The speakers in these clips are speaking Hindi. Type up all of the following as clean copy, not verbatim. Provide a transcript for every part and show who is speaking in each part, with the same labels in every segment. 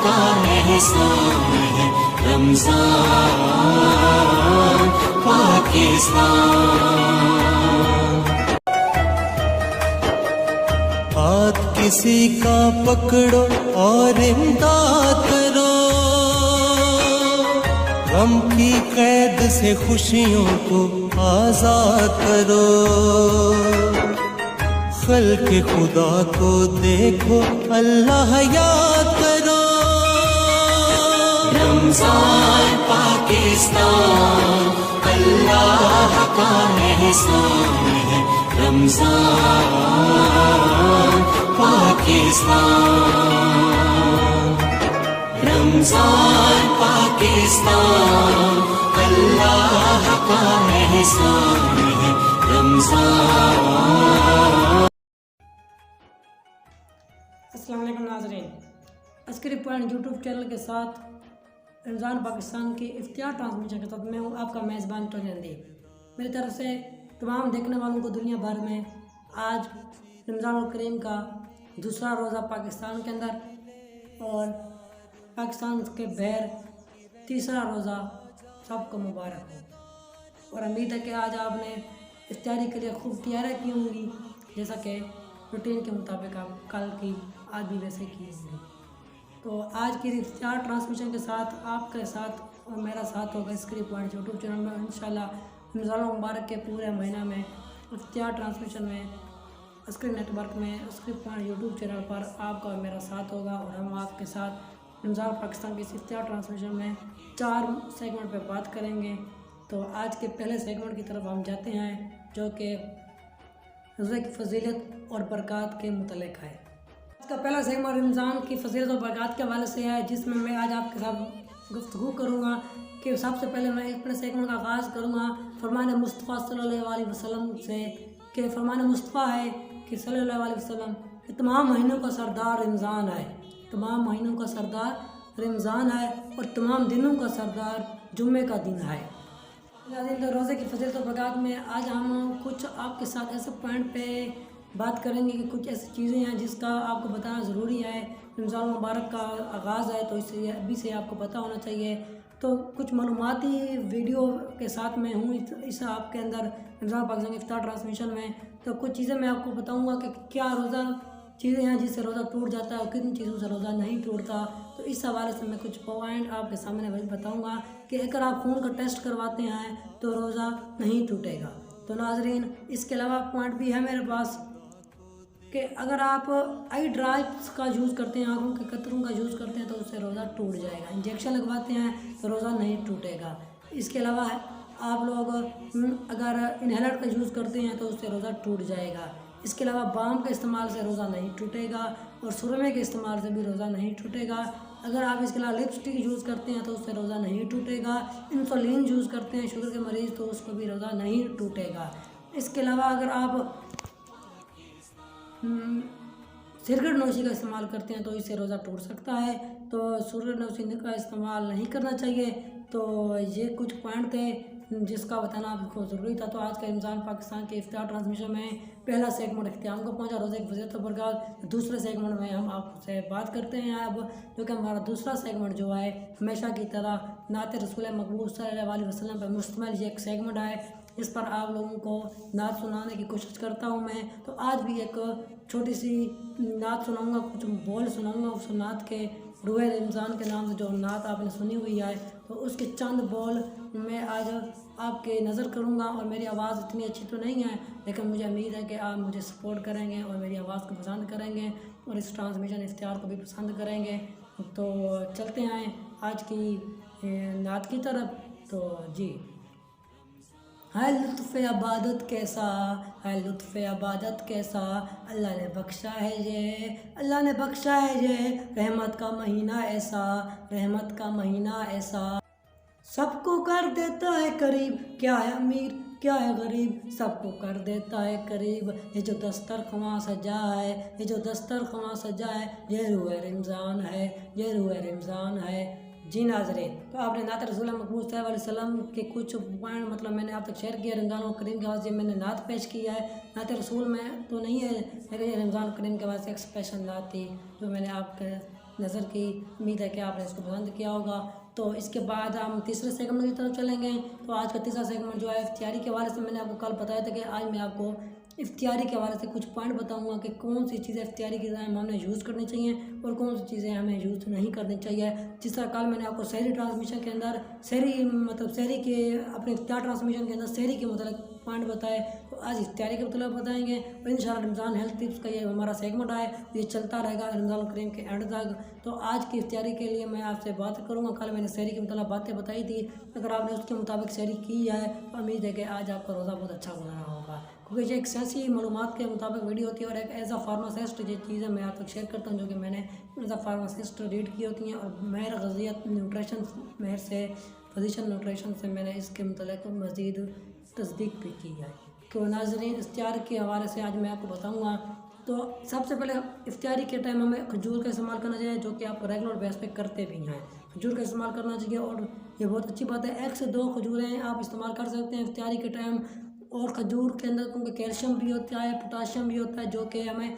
Speaker 1: का एहसान है रमजान पाकिस्तान। हाथ किसी का पकड़ो और इमदाद करो, गम की कैद से खुशियों को आजाद करो। खल्क़ खुदा को देखो, अल्लाह याद करो। रमजान पाकिस्तान अल्लाह का एहसान है रमजान पाकिस्तान। रमजान पाकिस्तान अल्लाह का एहसान है रमजान।
Speaker 2: अस्सलाम वालेकुम नाज़रीन, अस्करी पॉइंट यूट्यूब चैनल के साथ रमज़ान पाकिस्तान की इफ्तियार ट्रांसमिशन के साथ मैं हूँ आपका मेज़बान टोनी अंदीप। मेरी तरफ से तमाम देखने वालों को दुनिया भर में आज रमज़ान करीम का दूसरा रोज़ा पाकिस्तान के अंदर और पाकिस्तान के बाहर तीसरा रोज़ा सबको मुबारक हो। और उम्मीद है कि आज आपने इफ्तियारी के लिए खूब तैयारियाँ की होंगी, जैसा कि रूटीन के मुताबिक आप कल की आज भी वैसे की होंगी। तो आज की इफ्तियार ट्रांसमिशन के साथ आपके साथ और मेरा साथ होगा स्क्रीन पॉइंट यूट्यूब चैनल में। इंशाल्लाह रमज़ान मुबारक के पूरे महीना में इफ्तियार ट्रांसमिशन में स्क्रीन नेटवर्क में स्क्रीन पॉइंट यूट्यूब चैनल पर आपका और मेरा साथ होगा और हम आपके साथ रमज़ान पाकिस्तान की इफ्तियार ट्रांसमिशन में 4 सेगमेंट पर बात करेंगे। तो आज के पहले सेगमेंट की तरफ हम जाते हैं, जो कि रोज़े की फजीलत और बरक़ात के मुतल्लिक़ है। इसका पहला सेगमेंट रमज़ान की फजीलत और बरक़ात के हवाले से है, जिसमें मैं आज आपके साथ गुफ्तगू करूँगा कि सबसे पहले मैं अपने सेगमेंट का आगाज़ करूँगा फरमान मुस्तफ़ा सल्लल्लाहु अलैहि वसल्लम से कि फरमान मुस्तफ़ा है कि सल्लल्लाहु अलैहि वसल्लम कि तमाम महीनों का सरदार रमज़ान है, तमाम महीनों का सरदार रमज़ान है और तमाम दिनों का सरदार जुम्मे का दिन है। तो रोज़े की फजीलत और बरक़ात में आज हम कुछ आपके साथ ऐसे पॉइंट पे बात करेंगे कि कुछ ऐसी चीज़ें हैं जिसका आपको बताना ज़रूरी है। रमज़ान मुबारक का आगाज़ है तो इससे अभी से आपको पता होना चाहिए। तो कुछ मालूमाती वीडियो के साथ मैं हूँ इस आपके अंदर रमज़ान पाकिस्तान की इफ्तार ट्रांसमिशन में। तो कुछ चीज़ें मैं आपको बताऊँगा कि क्या रोज़ा चीज़ें हैं जिससे रोज़ा टूट जाता है और किन चीज़ों से रोज़ा नहीं टूटता। तो इस हवाले से मैं कुछ पॉइंट आपके सामने वही बताऊँगा कि अगर आप खून का टेस्ट करवाते हैं तो रोज़ा नहीं टूटेगा। तो नाज़रीन, इसके अलावा पॉइंट भी है मेरे पास कि अगर आप आई ड्रॉप्स का यूज़ करते हैं, आँखों के कतरों का यूज़ करते हैं तो उससे रोज़ा टूट जाएगा। इंजेक्शन लगवाते हैं तो रोज़ा नहीं टूटेगा। इसके अलावा आप लोग अगर इनहेलर का यूज़ करते हैं तो उससे रोज़ा टूट जाएगा। इसके अलावा बाम के इस्तेमाल से रोज़ा नहीं टूटेगा और सुरमे के इस्तेमाल से भी रोज़ा नहीं टूटेगा। अगर आप इसके अलावा लिपस्टिक यूज़ करते हैं तो उससे रोज़ा नहीं टूटेगा। इंसुलिन यूज़ करते हैं शुगर के मरीज़ तो उसको भी रोज़ा नहीं टूटेगा। इसके अलावा अगर आप सिगरेट नोशी का इस्तेमाल करते हैं तो इससे रोज़ा टूट सकता है। तो सिगरेट नोशी का इस्तेमाल नहीं करना चाहिए। तो ये कुछ पॉइंट थे जिसका बताना आपको ज़रूरी था। तो आज का रमज़ान पाकिस्तान के इफ्तियार ट्रांसमिशन में पहला सेगमेंट इख्तिताम को पहुंचा, रोज़े की फजीलत और बरक़ात। दूसरे सेगमेंट में हम आपसे बात करते हैं अब, जो कि हमारा दूसरा सेगमेंट जो है हमेशा की तरह नात रसूल मक़बूल सल्लल्लाहु अलैहि वसल्लम पर मुश्तमिल ये एक सेगमेंट है। इस पर आप लोगों को नात सुनाने की कोशिश करता हूँ मैं। तो आज भी एक छोटी सी नात सुनाऊँगा, कुछ बोल सुनाऊँगा उस नात के रूहे रमज़ान के नाम से जो नात आपने सुनी हुई है। तो उसके चंद बोल मैं आज आपके नज़र करूँगा। और मेरी आवाज़ इतनी अच्छी तो नहीं है, लेकिन मुझे उम्मीद है कि आप मुझे सपोर्ट करेंगे और मेरी आवाज़ को पसंद करेंगे और इस ट्रांसमिशन इफ्तियार को भी पसंद करेंगे। तो चलते हैं आज की नात की तरफ। तो जी, है लुत्फ़ इबादत कैसा, है लुत्फ़ इबादत कैसा, अल्लाह ने बख्शा है ये, अल्लाह ने बख्शा है ये, रहमत का महीना ऐसा, रहमत का महीना ऐसा, सबको कर देता है करीब, क्या है अमीर क्या है गरीब, सबको कर देता है करीब। ये जो दस्तरख़्वां सजा है, ये जो दस्तरख़्वां सजा है, ये रूह रमज़ान है, ये रूह रमज़ान है। जी नाज़रीन, तो आपने नात रसूल मक़बूल सल्लल्लाहु अलैहि वसल्लम के कुछ पॉइंट मतलब मैंने आप तक शेयर किया। रमज़ान करीम के वास्ते मैंने नात पेश किया है। नात रसूल में तो नहीं है, लेकिन ये रमज़ान करीम के वास्ते एक स्पेशल नात थी जो मैंने आपके नज़र की। उम्मीद है कि आपने इसको पसंद किया होगा। तो इसके बाद हम तीसरे सेगमेंट की तरफ चलेंगे। तो आज का तीसरा सेगमेंट जो है इफ्तियारी के हवाले से, मैंने आपको कल बताया था कि आज मैं आपको इफ्तियारी के हवाले से कुछ पॉइंट बताऊंगा कि कौन सी चीज़ें इफ्तियारी के टाइम हमें यूज़ करनी चाहिए और कौन सी चीज़ें हमें यूज़ नहीं करनी चाहिए। जिस तरह कल मैंने आपको शहरी ट्रांसमिशन के अंदर शहरी के अपने इफ्तियार ट्रांसमिशन के अंदर शहरी के मतलब पॉइंट बताए, तो आज इफ्तियारी के मतलब बताएंगे। और इंशाल्लाह रमज़ान हेल्थ टिप्स का ये हमारा सेगमेंट है, ये चलता रहेगा रमज़ान करीम के एंड तक। तो आज की इफ्तियारी के लिए मैं आपसे बात करूँगा। कल मैंने शहरी के मतलब बातें बताई थी, अगर आपने उसके मुताबिक शहरी की है तो उम्मीद है कि आज आपका रोज़ा बहुत अच्छा गुजरा होगा, क्योंकि ये एक सियासी मालूमात के मुताबिक वीडियो होती है और एक एज अ फार्मासिस्ट ये चीज़ें मैं आप तक शेयर करता हूँ जो कि मैंने एज अ फार्मासिस्ट रीड की होती हैं और माहिर ग़िज़ात न्यूट्रिशन माहिर से फिजिशियन न्यूट्रिशन से मैंने इसके मतलब मज़ीद तस्दीक भी की है। तो नाज़रीन, इफ्तियार के हवाले से आज मैं आपको बताऊँगा। तो सबसे पहले इफ्तियारी के टाइम हमें खजूर का इस्तेमाल करना चाहिए, जो कि आप रेगुलर बेस पे करते भी हैं। खजूर का इस्तेमाल करना चाहिए और ये बहुत अच्छी बात है। 1 से 2 खजूरें आप इस्तेमाल कर सकते हैं इफ्तियारी के टाइम। और खजूर के अंदर क्योंकि कैल्शियम भी होता है, पोटाशियम भी होता है, जो कि हमें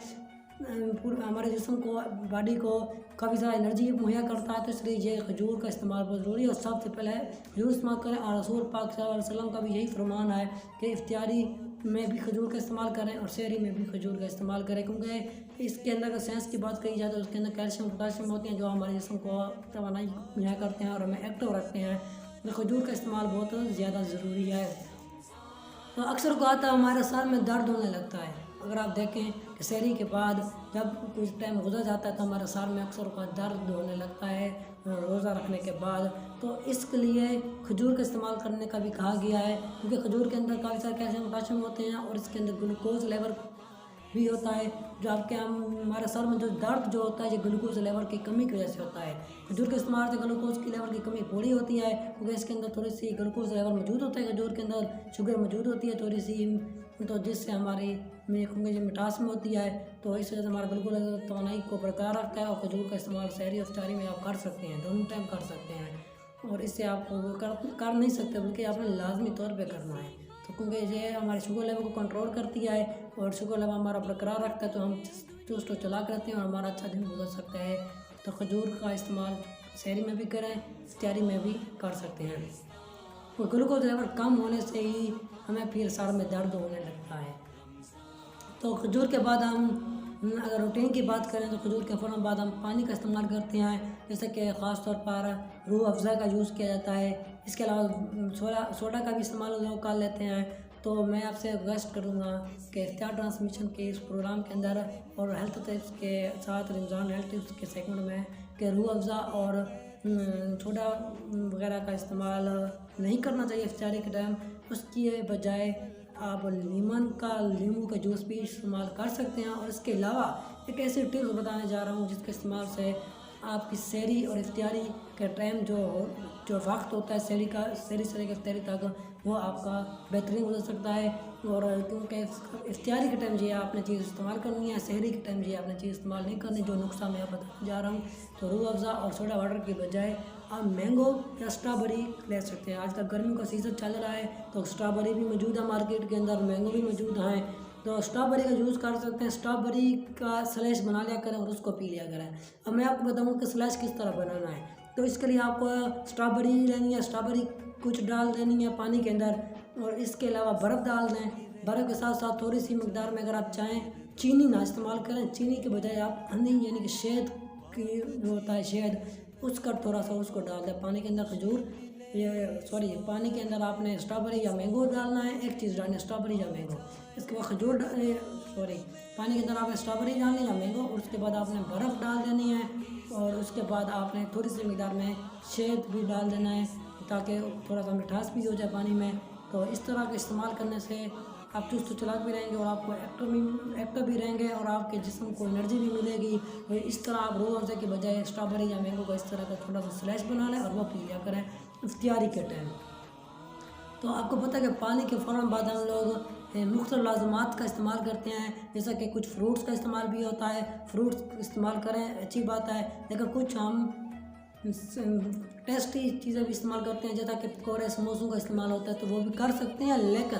Speaker 2: पूरे हमारे जिस्म को, बॉडी को काफ़ी ज़्यादा एनर्जी मुहैया करता है। तो इसलिए ये खजूर का इस्तेमाल बहुत ज़रूरी है और सबसे पहले खजूर इस्तेमाल करें। और रसूल पाक सल्लल्लाहु अलैहि वसल्लम का भी यही फरमान है कि इफ्तियारी में भी खजूर का इस्तेमाल करें और शहरी में भी खजूर का इस्तेमाल करें, क्योंकि इसके अंदर अगर साइंस की बात करी जाए तो उसके अंदर कैल्शियम पोटाशियम होते हैं जो हमारे जिस्म को तवानाई मुहैया करते हैं और हमें एक्टिव रखते हैं। तो खजूर का इस्तेमाल बहुत ज़्यादा ज़रूरी है। तो अक्सर को आता है हमारे सर में दर्द होने लगता है। अगर आप देखें कि शहरी के बाद जब कुछ टाइम गुजर जाता है तो हमारे सर में अक्सर का दर्द होने लगता है रोज़ा रखने के बाद। तो इसके लिए खजूर का इस्तेमाल करने का भी कहा गया है, क्योंकि खजूर के अंदर काफ़ी सारे कैल्शियम पोटाशियम होते हैं और इसके अंदर ग्लूकोज लेवल भी होता है, जो आपके हमारे सर में जो दर्द जो होता है ये ग्लूकोज लेवल की कमी की वजह से होता है। खजूर के इस्तेमाल से ग्लूकोज की लेवल की कमी पूरी होती है, क्योंकि इसके अंदर थोड़ी सी ग्लूकोज लेवल मौजूद होता है, खजूर के अंदर शुगर मौजूद होती है थोड़ी सी, तो जिससे हमारी क्योंकि जो मिठास में होती है तो इस वजह से हमारा ग्लूकोज तवानाई को बरकरार रखता है। और खजूर का इस्तेमाल शहरी और इफ्तारी में आप कर सकते हैं, दोनों टाइम कर सकते हैं। और इससे आप कर नहीं सकते बल्कि आपने लाजमी तौर पर करना है, तो क्योंकि ये हमारे शुगर लेवल को कंट्रोल करती है और शुगर लेवल हमारा बरकरार रखता है, तो हम चुस्त चला करते हैं और हमारा अच्छा दिन गुजर सकता है। तो खजूर का इस्तेमाल शहरी में भी करें, इफ्तारी में भी कर सकते हैं। तो ग्लूकोज लेवल कम होने से ही हमें फिर सर में दर्द होने लगता है। तो खजूर के बाद हम अगर रूटीन की बात करें तो खजूर के फ़ौरन बाद हम पानी का इस्तेमाल करते हैं, जैसे कि ख़ास तौर पर रूह अफ़ज़ा का यूज़ किया जाता है। इसके अलावा सोडा का भी इस्तेमाल लोग कर लेते हैं। तो मैं आपसे रिक्वेस्ट करूँगा कि इफ्तियार ट्रांसमिशन के इस प्रोग्राम के अंदर और हेल्थ टिप्स के साथ रमज़ान हेल्थ टिप्स के सेगमेंट में कि रूह अफ़ज़ा और सोडा वगैरह का इस्तेमाल नहीं करना चाहिए इफ्तियारी के टाइम। उसकी बजाय आप नींबू का जूस भी इस्तेमाल कर सकते हैं। और इसके अलावा एक ऐसी टिप्स बताने जा रहा हूँ जिसके इस्तेमाल से आपकी शहरी और इफ्तियारी का टाइम जो वक्त होता है शहरी से लेकर इफ्तियारी तक, वो आपका बेहतरीन गुजर सकता है। और क्योंकि इफ्तियारी के टाइम ये आपने चीज़ इस्तेमाल करनी है, शहरी के टाइम ये आपने चीज़ इस्तेमाल नहीं करनी, जो नुस्खा मैं आप बताने जा रहा हूँ। तो रूह अफ़ज़ा और सोडा वाटर की बजाय आप मैंगो या स्ट्रॉबेरी ले सकते हैं। आजकल गर्मियों का सीज़न चल रहा है तो स्ट्रॉबेरी भी मौजूद है मार्केट के अंदर, मैंगो भी मौजूद हैं, तो स्ट्रॉबेरी का यूज़ कर सकते हैं। स्ट्रॉबेरी का स्लैश बना लिया करें और उसको पी लिया करें। अब मैं आपको बताऊँगा कि स्लैश किस तरह बनाना है। तो इसके लिए आपको स्ट्रॉबेरी लेनी है, स्ट्रॉबेरी कुछ डाल देनी है पानी के अंदर और इसके अलावा बर्फ़ डाल दें। बर्फ़ के साथ साथ थोड़ी सी मकदार में अगर आप चाहें चीनी ना इस्तेमाल करें, चीनी के बजाय आप हनी यानी कि शहद की जो होता है शहद, उसका थोड़ा सा उसको डाल दें पानी के अंदर। पानी के अंदर आपने स्ट्रॉबेरी या मैंगो डालना है, एक चीज़ डालनी है स्ट्रॉबेरी या मैंगो। इसके बाद पानी के अंदर आपने स्ट्रॉबेरी डालनी या मैंगो, और उसके बाद आपने बर्फ़ डाल देनी है और उसके बाद आपने थोड़ी सी मकदार में शहद भी डाल देना है ताकि थोड़ा सा मिठास भी हो जाए पानी में। तो इस तरह का इस्तेमाल करने से आप चुस्त चलाक भी रहेंगे और आपको एक्टिव भी रहेंगे और आपके जिस्म को एनर्जी भी मिलेगी। तो इस तरह आप रूह अफ़ज़ा के बजाय स्ट्रॉबेरी या मैंगो का इस तरह का छोटा सा स्लैश बना लें और वो पी लिया करें इफ्तियारी के टाइम। तो आपको पता है कि पानी के फ़ौरन बाद हम लोग मुख्तलिफ़ लाज़िमात का इस्तेमाल करते हैं, जैसा कि कुछ फ्रूट्स का इस्तेमाल भी होता है। फ्रूट्स इस्तेमाल करें, अच्छी बात है, लेकिन कुछ हम टेस्टी चीज़ें भी इस्तेमाल करते हैं, जैसा कि पकौड़े समोसों का इस्तेमाल होता है, तो वो भी कर सकते हैं। लेकिन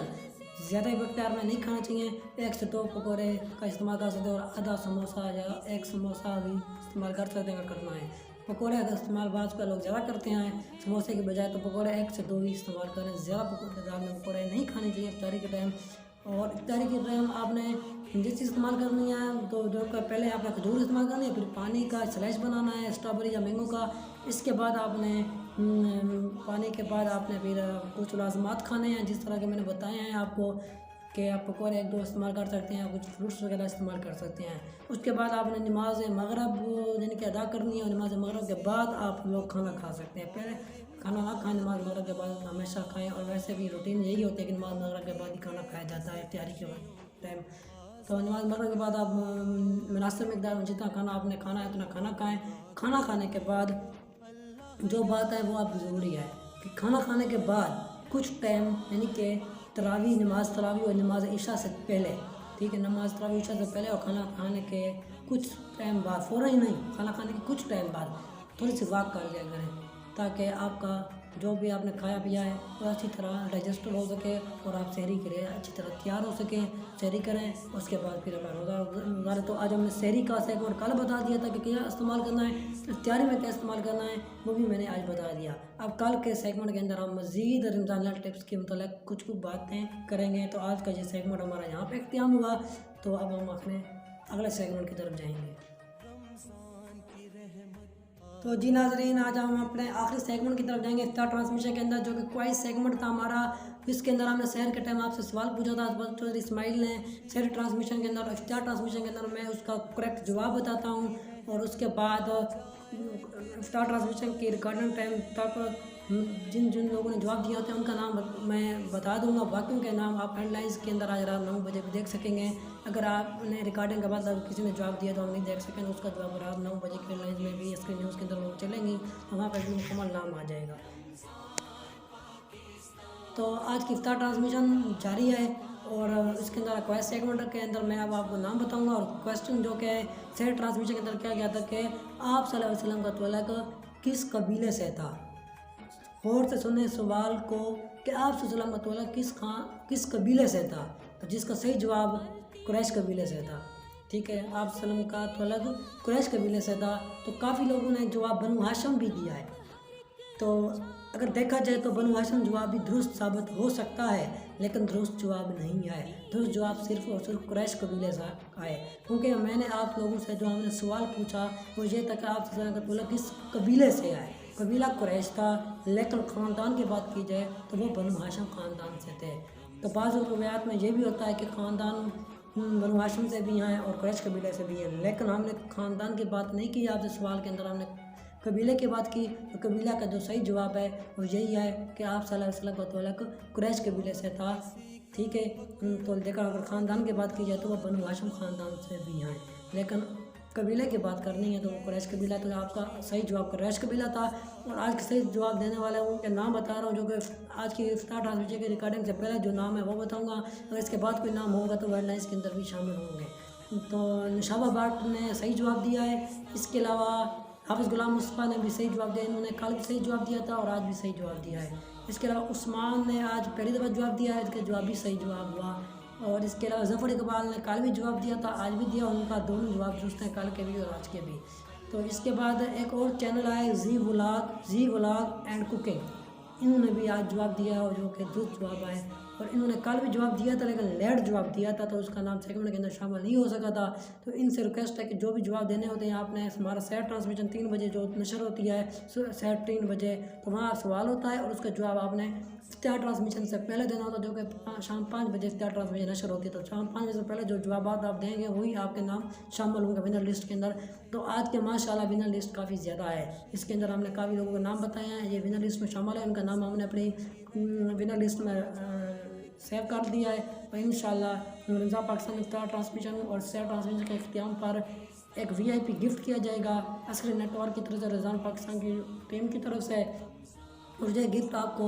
Speaker 2: ज़्यादा मकदार में नहीं खाना चाहिए। 1 से 2 पकौड़े का इस्तेमाल कर सकते हैं और आधा समोसा या 1 समोसा भी इस्तेमाल कर सकते हैं अगर करना है। पकौड़े का इस्तेमाल बाज़ का लोग ज़्यादा करते हैं समोसे के बजाय, तो पकौड़े 1 से 2 ही इस्तेमाल करें। ज़्यादा पकौड़े में पकौड़े नहीं खाने चाहिए इफ्तारी के टाइम। और इफ्तारी के टाइम आपने जिस चीज़ इस्तेमाल करनी है तो जो पहले आपने खजूर इस्तेमाल करनी है, फिर पानी का स्लैश बनाना है स्ट्रॉबेरी या मैंगो का। इसके बाद आपने पानी के बाद आपने फिर कुछ लाजमात खाने हैं जिस तरह के मैंने बताए हैं आपको कि आप पकौड़े 1-2 इस्तेमाल कर सकते हैं, कुछ फ्रूट्स वगैरह इस्तेमाल कर सकते हैं। उसके बाद आपने नमाज मगरब यानी कि अदा करनी है और नमाज मगरब के बाद आप लोग खाना खा सकते हैं। पहले खाना ना खाएं, नमाज मगरब के बाद हमेशा खाएं। और वैसे भी रूटीन यही होता है कि नमाज मगरब के बाद ही खाना खाया जाता है इफ्तारी के टाइम। तो नमाज मगरब के बाद आप मुनासिब मकदार में जितना खाना आपने खाना है उतना खाना खाएँ। खाना खाने के बाद जो बात है वो आप ज़रूरी है कि खाना खाने के बाद कुछ टाइम यानी कि नमाज तरावी और नमाज इशा से पहले, ठीक है, नमाज तरावी इशा से पहले और खाना खाने के कुछ टाइम बाद, फ़ौरन ही नहीं, खाना खाने के कुछ टाइम बाद थोड़ी सी वॉक कर लिया करें ताकि आपका जो भी आपने खाया पिया है वो अच्छी तरह डाइजेस्टर हो सके और आप सहरी के लिए अच्छी तरह तैयार हो सकें। सहरी करें, उसके बाद फिर अपना रोज़ा गुजारें। तो आज हमने सहरी का सेगमेंट कल बता दिया था कि क्या इस्तेमाल करना है, इफ्तारी में क्या इस्तेमाल करना है, वो भी मैंने आज बता दिया। अब कल के सेगमेंट के अंदर हम मज़ीद रमज़ान टिप्स के मतलब कुछ बातें करेंगे। तो आज का ये सेगमेंट हमारा यहाँ पर इख्तिताम हुआ। तो अब हम अपने अगले सेगमेंट की तरफ जाएँगे। तो जी नाज़रीन, आज हम अपने आखिरी सेगमेंट की तरफ जाएंगे इफ्तार ट्रांसमिशन के अंदर, जो कि क्वाइस सेगमेंट था हमारा। इसके अंदर हमने शहर के टाइम आपसे सवाल पूछा था चौधरी इस्माइल ने शहर ट्रांसमिशन के अंदर। इफ्तार ट्रांसमिशन के अंदर मैं उसका करेक्ट जवाब बताता हूँ और उसके बाद इफ्तार ट्रांसमिशन की रिकॉर्डिंग टाइम तक जिन जिन लोगों ने जवाब दिया होता है उनका नाम मैं बता दूंगा। बाकियों के नाम आप हेडलाइंस के अंदर आज रात 9 बजे भी देख सकेंगे। अगर आपने रिकॉर्डिंग के बाद किसी ने जवाब दिया तो हम नहीं देख सकेंगे, उसका जवाब रात 9 बजे के हेडलाइंस में भी स्क्रीन न्यूज़ के अंदर लोग चलेंगी तो वहाँ पर भी मुकम्मल नाम आ जाएगा। तो आज की इफ्तार ट्रांसमिशन जारी है और इसके अंदर क्वेश्चन सेगमेंट के अंदर मैं अब आपको नाम बताऊंगा और क्वेश्चन जो कि शहर ट्रांसमिशन के अंदर क्या गया था कि आप सल्लल्लाहु अलैहि वसल्लम का तवल्लुक किस कबीले से था। गौर से सुने सवाल को कि आप सल्लल्लाहु अलैहि वसल्लम का तवल्लुक किस कबीले से था। तो जिसका सही जवाब कुरैश कबीले से था। ठीक है, आप सल्लम का तवल्लुक कुरैश कबीले से था। तो काफ़ी लोगों ने जवाब बनु हाशिम भी दिया है। तो अगर देखा जाए तो बनु हाशिम जवाब भी दुरुस्त साबित हो सकता है, लेकिन दुरुस्त जवाब नहीं है। दुरुस्त जवाब सिर्फ और सिर्फ कुरैश कबीले से आए, क्योंकि मैंने आप लोगों से जो हमने सवाल पूछा वो ये था कि आप सल्लल्लाहु अलैहि वसल्लम का किस कबीले से आए। कबीला कुरैश था, लेकिन ख़ानदान की बात की जाए तो वो बनु हाशिम ख़ानदान से थे। तो बाज़ रवायात में ये भी होता है कि ख़ानदान बनु हाशिम से भी हैं और कुरैश कबीले से भी हैं, लेकिन हमने ख़ानदान की बात नहीं की। आपसे सवाल के अंदर हमने कबीले की बात की। तो कबीला का जो सही जवाब है वो यही है कि आप सल्लल्लाहु अलैहि वसल्लम का तवल्लुक कुरैश कबीले से था। ठीक है, तो देखा अगर ख़ानदान की बात की जाए तो वो बनु हाशिम ख़ानदान से भी हैं, लेकिन कबीले की बात करनी है तो वो कुरैश कबीला। तो आपका सही जवाब कुरैश कबीला था। और आज के सही जवाब देने वाले उनके नाम बता रहा हूँ, जो कि आज की इफ्तार ट्रांसमिशन की रिकॉर्डिंग से पहले जो नाम है वो बताऊँगा। अगर इसके बाद कोई नाम होगा तो हेडलाइंस के अंदर भी शामिल होंगे। तो निशाबा बाट ने सही जवाब दिया है। इसके अलावा हाफिज़ गुलाम मुस्तफ़ा ने भी सही जवाब दिया, इन्होंने कल भी सही जवाब दिया था और आज भी सही जवाब दिया है। इसके अलावा उस्मान ने आज पहली दफ़ा जवाब दिया है, इसका जवाब भी सही जवाब हुआ। और इसके अलावा ज़फ़र इकबाल ने कल भी जवाब दिया था, आज भी दिया। उनका दोनों जवाब दुरुस्त हैं, कल के भी और आज के भी। तो इसके बाद एक और चैनल आया जी व्लॉग एंड कुकिंग, इन्होंने भी आज जवाब दिया और जो कि दुरुस्त जवाब आए। और इन्होंने कल भी जवाब दिया था लेकिन लेट जवाब दिया था, तो उसका नाम सेगमेंट के अंदर शामिल नहीं हो सका था। तो इनसे रिक्वेस्ट है कि जो भी जवाब देने होते हैं आपने, हमारा सैर ट्रांसमिशन 3 बजे जो नशर होती है सैर 3 बजे, तो वहाँ सवाल होता है और उसका जवाब आपने इफ्तार ट्रांसमिशन से पहले देना होता है, जो कि शाम 5 बजे इफ्तार ट्रांसमिशन नशर होती है। तो शाम 5 बजे से पहले जो जवाब आप देंगे वही आपके नाम शामिल होंगे विनर लिस्ट के अंदर। तो आज के माशाल्लाह विनर लिस्ट काफ़ी ज़्यादा है। इसके अंदर हमने काफ़ी लोगों के नाम बताए हैं, ये विनर लिस्ट में शामिल है। उनका नाम हमने अपनी विनर लिस्ट में सेव कर दिया है। और इंशाल्लाह रमज़ान पाकिस्तान इफ्तार ट्रांसमिशन और सैर ट्रांसमिशन के इख्तिताम पर एक VIP गिफ्ट किया जाएगा अस्करी नेटवर्क की तरफ से, रमज़ान पाकिस्तान की टीम की तरफ से। और ये गिफ्ट आपको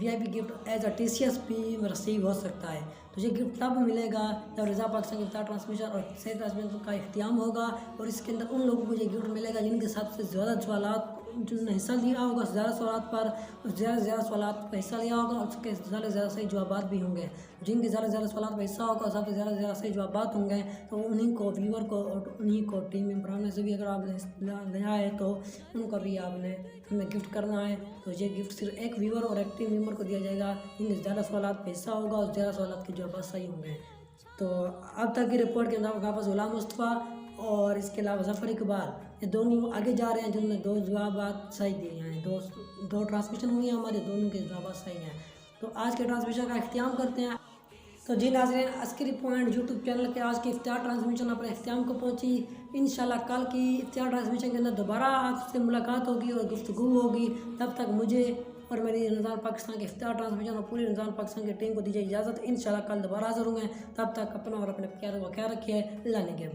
Speaker 2: VIP gift as a TCS भी रिसीव हो सकता है। तो ये गिफ्ट तब मिलेगा जब रमज़ान पाकिस्तान की इफ्तार ट्रांसमिशन और सैर ट्रांसमिशन का इख्तिताम होगा। और इसके अंदर उन लोगों को ये गिफ्ट मिलेगा जिनके सबसे ज़्यादा सवालात जिन्होंने हिस्सा लिया होगा ज़्यादा सवालात पर, ज़्यादा से ज़्यादा सवालात पर हिस्सा लिया होगा और उसके ज़्यादा से ज़्यादा सही जवाबात भी होंगे। जिनके ज़्यादा से ज़्यादा सवालात पर हिस्सा होगा, सबसे ज़्यादा से ज़्यादा सही जवाबात होंगे, तो उन्हीं को व्यूअर को और उन्हीं को टीम मेंबर में से भी अगर आपने लिया है तो उनको भी आपने हमें गिफ्ट करना है। तो ये गिफ्ट सिर्फ एक व्यूअर और एक टीम मेंबर को दिया जाएगा जिनके ज़्यादा सवालात पर हिस्सा होगा और ज़्यादा सवालात के जवाब सही होंगे। तो अब तक की रिपोर्ट के मुताबिक आपस गुलाम मुस्तफ़ा और इसके अलावा ज़फ़र इकबाल, ये दोनों आगे जा रहे हैं जिन्होंने 2 जवाब सही दिए हैं। दो ट्रांसमिशन हुई हैं हमारे, दोनों के जवाब सही हैं। तो आज के ट्रांसमिशन का इख्तिताम करते हैं। तो जी नाज़रीन, अस्करी पॉइंट यूट्यूब चैनल के आज की इफ्तितार ट्रांसमिशन अपने इख्तिताम को पहुंची। इंशाल्लाह कल की इफ्तितार ट्रांसमिशन के अंदर दोबारा आपसे मुलाकात होगी और गुफ्तगू होगी। तब तक मुझे और मेरी रमज़ान पाकिस्तान के इफ्तितार ट्रांसमिशन और पूरी रमज़ान पाकिस्तान की टीम को दीजिए इजाज़त। इंशाल्लाह कल दोबारा हाज़िर होंगे। तब तक अपना और अपने प्यारों का ख्याल रखिए। अल्लाह ने के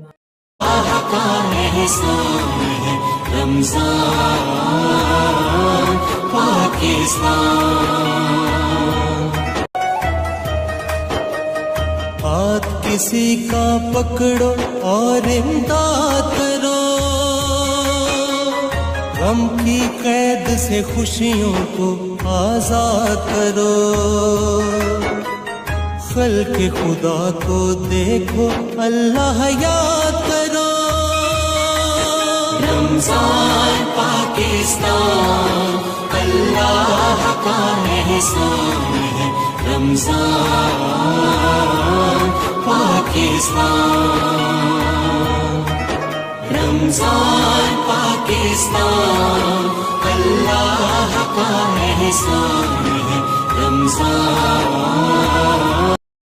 Speaker 1: हाथ किसी का पकड़ो और इमदाद करो, गम की कैद से खुशियों को आजाद करो। खल्क़ खुदा को देखो, अल्लाह याद करो।
Speaker 3: रमज़ान पाकिस्तान अल्लाह का एहसान है। रमज़ान पाकिस्तान, रमज़ान पाकिस्तान अल्लाह का एहसान है। रमज़ान